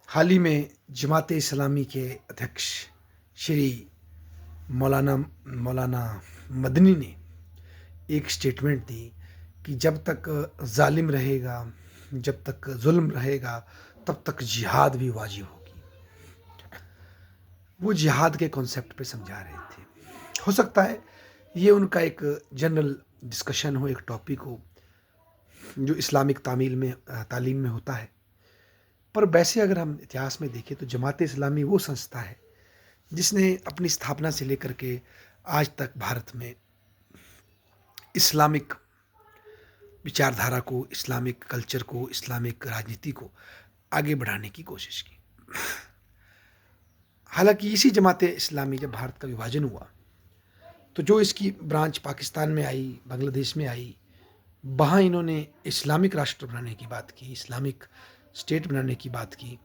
हाल ही में जमात इस्लामी के अध्यक्ष श्री मौलाना मौलाना मदनी ने एक स्टेटमेंट दी कि जब तक जालिम रहेगा, जब तक जुल्म रहेगा, तब तक जिहाद भी वाजिब होगी। वो जिहाद के कॉन्सेप्ट पे समझा रहे थे। हो सकता है ये उनका एक जनरल डिस्कशन हो, एक टॉपिक हो जो इस्लामिक तालीम में होता है। पर वैसे अगर हम इतिहास में देखें तो जमात इस्लामी वो संस्था है जिसने अपनी स्थापना से लेकर के आज तक भारत में इस्लामिक विचारधारा को, इस्लामिक कल्चर को, इस्लामिक राजनीति को आगे बढ़ाने की कोशिश की। हालांकि इसी जमात इस्लामी जब भारत का विभाजन हुआ तो जो इसकी ब्रांच पाकिस्तान में आई, बांग्लादेश में आई, वहाँ इन्होंने इस्लामिक राष्ट्र बनाने की बात की, इस्लामिक स्टेट बनाने की बात की,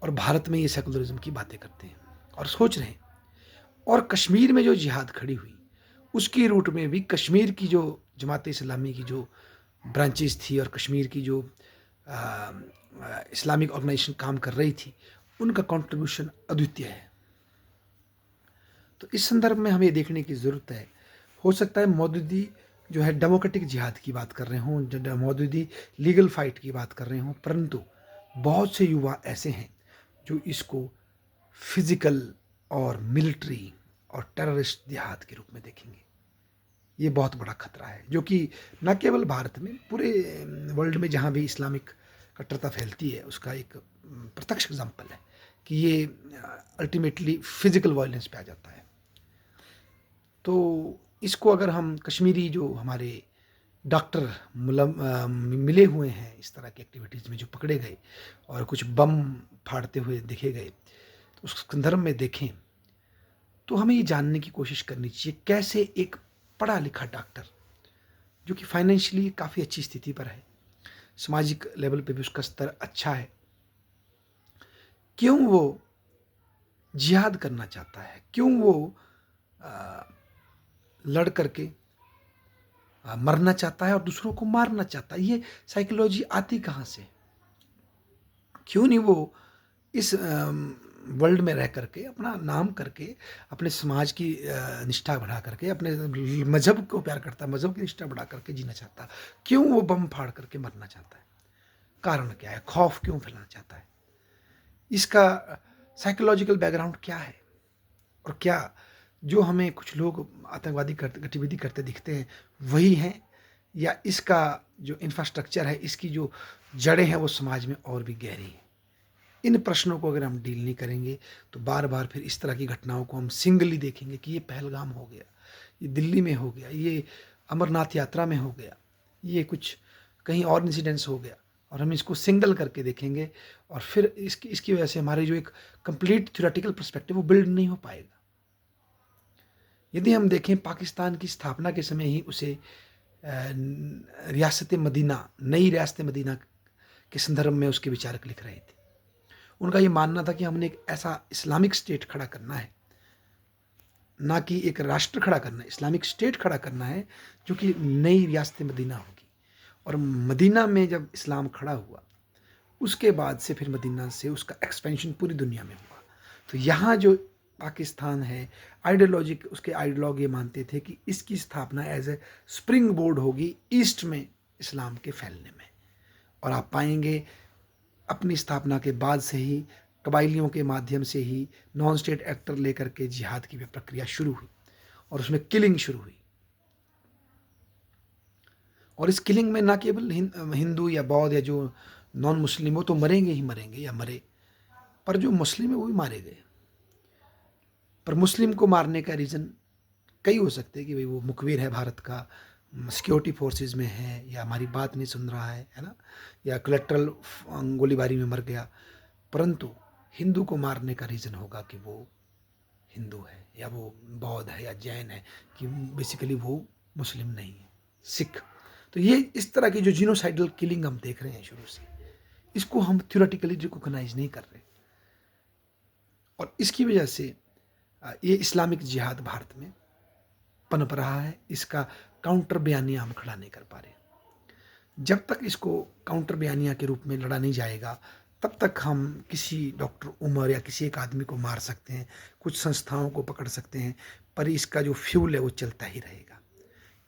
और भारत में ये सेकुलरिज्म की बातें करते हैं और सोच रहे हैं। और कश्मीर में जो जिहाद खड़ी हुई उसकी रूट में भी कश्मीर की जो जमात इस्लामी की जो ब्रांचेस थी और कश्मीर की जो इस्लामिक ऑर्गेनाइजेशन काम कर रही थी, उनका कंट्रीब्यूशन अद्वितीय है। तो इस संदर्भ में हमें देखने की ज़रूरत है। हो सकता है मौदूदी जो है डेमोक्रेटिक जिहाद की बात कर रहे हों, मौदूदी लीगल फाइट की बात कर रहे हों, परंतु बहुत से युवा ऐसे हैं जो इसको फिजिकल और मिलिट्री और टेररिस्ट जिहाद के रूप में देखेंगे। ये बहुत बड़ा खतरा है जो कि न केवल भारत में, पूरे वर्ल्ड में जहाँ भी इस्लामिक कट्टरता फैलती है उसका एक प्रत्यक्ष एग्जाम्पल है कि ये अल्टीमेटली फिजिकल वायलेंस पे आ जाता है। तो इसको अगर हम कश्मीरी जो हमारे डॉक्टर मिले हुए हैं इस तरह की एक्टिविटीज़ में, जो पकड़े गए और कुछ बम फाड़ते हुए देखे गए, तो उस संदर्भ में देखें तो हमें ये जानने की कोशिश करनी चाहिए कैसे एक पढ़ा लिखा डॉक्टर जो कि फाइनेंशियली काफ़ी अच्छी स्थिति पर है, सामाजिक लेवल पे भी उसका स्तर अच्छा है, क्यों वो जिहाद करना चाहता है, क्यों वो लड़ करके मरना चाहता है और दूसरों को मारना चाहता है। ये साइकोलॉजी आती कहाँ से? क्यों नहीं वो इस वर्ल्ड में रह करके, अपना नाम करके, अपने समाज की निष्ठा बढ़ा करके, अपने मजहब को प्यार करता है, मजहब की निष्ठा बढ़ा करके जीना चाहता है? क्यों वो बम फाड़ करके मरना चाहता है? कारण क्या है? खौफ क्यों फैलाना चाहता है? इसका साइकोलॉजिकल बैकग्राउंड क्या है? और क्या जो हमें कुछ लोग आतंकवादी गतिविधि करते दिखते हैं वही हैं, या इसका जो इंफ्रास्ट्रक्चर है, इसकी जो जड़ें हैं वो समाज में और भी गहरी हैं? इन प्रश्नों को अगर हम डील नहीं करेंगे तो बार बार फिर इस तरह की घटनाओं को हम सिंगली देखेंगे कि ये पहलगाम हो गया, ये दिल्ली में हो गया, ये अमरनाथ यात्रा में हो गया, ये कुछ कहीं और इंसिडेंट्स हो गया, और हम इसको सिंगल करके देखेंगे और फिर इसकी इसकी वजह से हमारी जो एक कंप्लीट थ्योरेटिकल पर्सपेक्टिव वो बिल्ड नहीं हो पाएगा। यदि हम देखें पाकिस्तान की स्थापना के समय ही उसे रियासत मदीना, नई रियासत मदीना के संदर्भ में उसके विचारक लिख रहे थे। उनका ये मानना था कि हमने एक ऐसा इस्लामिक स्टेट खड़ा करना है, ना कि एक राष्ट्र खड़ा करना है, इस्लामिक स्टेट खड़ा करना है जो कि नई रियासत मदीना होगी। और मदीना में जब इस्लाम खड़ा हुआ उसके बाद से फिर मदीना से उसका एक्सपेंशन पूरी दुनिया में हुआ। तो यहाँ जो पाकिस्तान है, आइडियोलॉजिक उसके आइडियोलॉग ये मानते थे कि इसकी स्थापना एज ए स्प्रिंग बोर्ड होगी ईस्ट में इस्लाम के फैलने में। और आप पाएंगे अपनी स्थापना के बाद से ही कबाइलियों के माध्यम से ही नॉन स्टेट एक्टर लेकर के जिहाद की प्रक्रिया शुरू हुई और उसमें किलिंग शुरू हुई। और इस किलिंग में ना केवल हिंदू या बौद्ध या जो नॉन मुस्लिम हो तो मरेंगे ही मरेंगे या मरे, पर जो मुस्लिम है वो भी मारे गए। पर मुस्लिम को मारने का रीज़न कई हो सकते हैं कि भाई वो मुखबिर है भारत का, सिक्योरिटी फोर्सेस में है, या हमारी बात नहीं सुन रहा है ना, या कोलेक्ट्रल गोलीबारी में मर गया। परंतु हिंदू को मारने का रीज़न होगा कि वो हिंदू है या वो बौद्ध है या जैन है, कि बेसिकली वो मुस्लिम नहीं है, सिख। तो ये इस तरह की जो जीनोसाइडल किलिंग हम देख रहे हैं शुरू से, इसको हम थ्योरेटिकली रिकॉग्नाइज नहीं कर रहे, और इसकी वजह से ये इस्लामिक जिहाद भारत में पनप रहा है। इसका काउंटर बयानिया हम खड़ा नहीं कर पा रहे। जब तक इसको काउंटर बयानिया के रूप में लड़ा नहीं जाएगा तब तक हम किसी डॉक्टर उमर या किसी एक आदमी को मार सकते हैं, कुछ संस्थाओं को पकड़ सकते हैं, पर इसका जो फ्यूल है वो चलता ही रहेगा।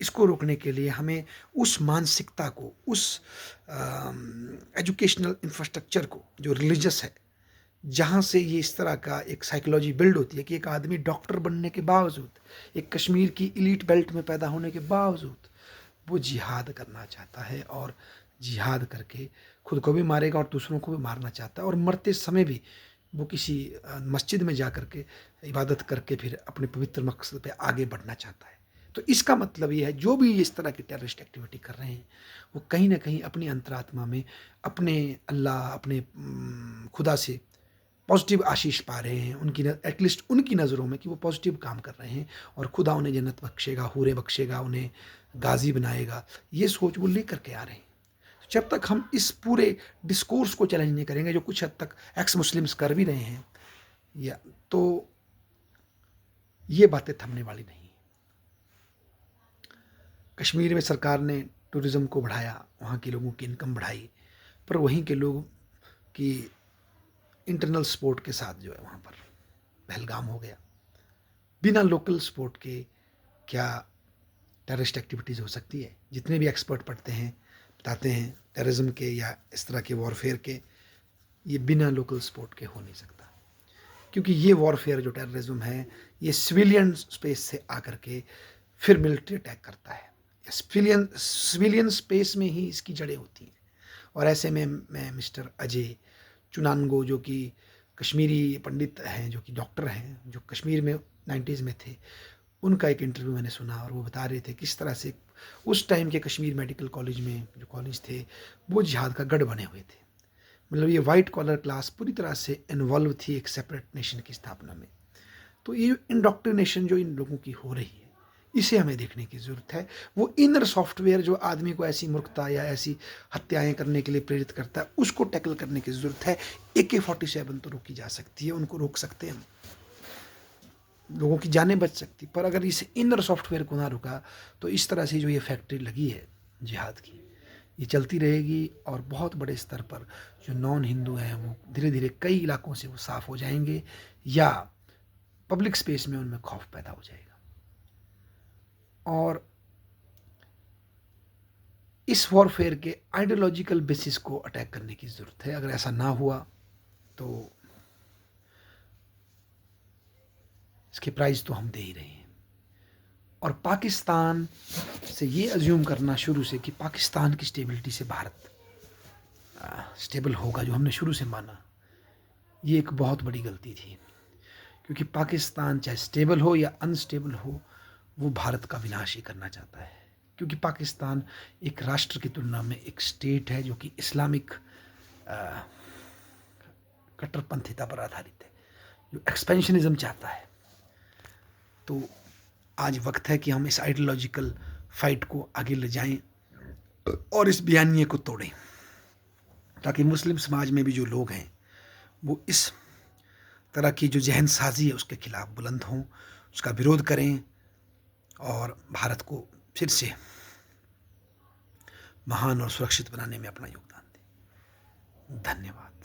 इसको रोकने के लिए हमें उस मानसिकता को, उस एजुकेशनल इंफ्रास्ट्रक्चर को जो रिलीजियस है, जहाँ से ये इस तरह का एक साइकोलॉजी बिल्ड होती है कि एक आदमी डॉक्टर बनने के बावजूद, एक कश्मीर की इलीट बेल्ट में पैदा होने के बावजूद वो जिहाद करना चाहता है, और जिहाद करके खुद को भी मारेगा और दूसरों को भी मारना चाहता है, और मरते समय भी वो किसी मस्जिद में जा कर के इबादत करके फिर अपने पवित्र मकसद पे आगे बढ़ना चाहता है। तो इसका मतलब ये है, जो भी इस तरह की टेररिस्ट एक्टिविटी कर रहे हैं वो कहीं ना कहीं अपनी अंतरात्मा में अपने अल्लाह, अपने खुदा से पॉजिटिव आशीष पा रहे हैं, उनकी एटलीस्ट उनकी नज़रों में कि वो पॉजिटिव काम कर रहे हैं और खुदा उन्हें जन्नत बख्शेगा, हूरे बख्शेगा, उन्हें गाजी बनाएगा। ये सोच वो लेकर के आ रहे हैं। जब तक हम इस पूरे डिस्कोर्स को चैलेंज नहीं करेंगे, जो कुछ हद तक एक्स मुस्लिम्स कर भी रहे हैं, या तो ये बातें थमने वाली नहीं। कश्मीर में सरकार ने टूरिज़्म को बढ़ाया, वहाँ के लोगों की इनकम बढ़ाई, पर वहीं के लोग की इंटरनल सपोर्ट के साथ जो है वहाँ पर पहलगाम हो गया। बिना लोकल सपोर्ट के क्या टेररिस्ट एक्टिविटीज़ हो सकती है? जितने भी एक्सपर्ट पढ़ते हैं बताते हैं टेररिज्म के या इस तरह के वॉरफेयर के, ये बिना लोकल सपोर्ट के हो नहीं सकता, क्योंकि ये वॉरफेयर जो टेररिज्म है ये सिविलियन स्पेस से आकर के फिर मिलिट्री अटैक करता है। सिविलियन स्पेस में ही इसकी जड़ें होती हैं। और ऐसे में मैं मिस्टर अजय चुनानगो, जो कि कश्मीरी पंडित हैं, जो कि डॉक्टर हैं, जो कश्मीर में 90s में थे, उनका एक इंटरव्यू मैंने सुना और वो बता रहे थे किस तरह से उस टाइम के कश्मीर मेडिकल कॉलेज में जो कॉलेज थे वो जिहाद का गढ़ बने हुए थे। मतलब ये वाइट कॉलर क्लास पूरी तरह से इन्वॉल्व थी एक सेपरेट नेशन की स्थापना में। तो ये इंडोक्ट्रिनेशन जो इन लोगों की हो रही है, इसे हमें देखने की ज़रूरत है। वो इनर सॉफ्टवेयर जो आदमी को ऐसी मूर्खता या ऐसी हत्याएं करने के लिए प्रेरित करता है, उसको टैकल करने की ज़रूरत है। AK-47 तो रोकी जा सकती है, उनको रोक सकते हैं हम, लोगों की जानें बच सकती, पर अगर इस इनर सॉफ्टवेयर को ना रुका तो इस तरह से जो ये फैक्ट्री लगी है जिहाद की, ये चलती रहेगी और बहुत बड़े स्तर पर जो नॉन हिंदू हैं वो धीरे धीरे कई इलाकों से वो साफ हो जाएंगे, या पब्लिक स्पेस में उनमें खौफ पैदा हो जाएगा। और इस वॉरफेयर के आइडियोलॉजिकल बेसिस को अटैक करने की ज़रूरत है। अगर ऐसा ना हुआ तो इसके प्राइस तो हम दे ही रहे हैं। और पाकिस्तान से ये अज्यूम करना शुरू से कि पाकिस्तान की स्टेबिलिटी से भारत स्टेबल होगा, जो हमने शुरू से माना, ये एक बहुत बड़ी गलती थी। क्योंकि पाकिस्तान चाहे स्टेबल हो या अनस्टेबल हो, वो भारत का विनाश ही करना चाहता है। क्योंकि पाकिस्तान एक राष्ट्र की तुलना में एक स्टेट है जो कि इस्लामिक कट्टरपंथिता पर आधारित है, जो एक्सपेंशनिज्म चाहता है। तो आज वक्त है कि हम इस आइडियोलॉजिकल फाइट को आगे ले जाएं और इस बयानिए को तोड़ें, ताकि मुस्लिम समाज में भी जो लोग हैं वो इस तरह की जो जहन साजी है उसके खिलाफ बुलंद हों, उसका विरोध करें और भारत को फिर से महान और सुरक्षित बनाने में अपना योगदान दें। धन्यवाद।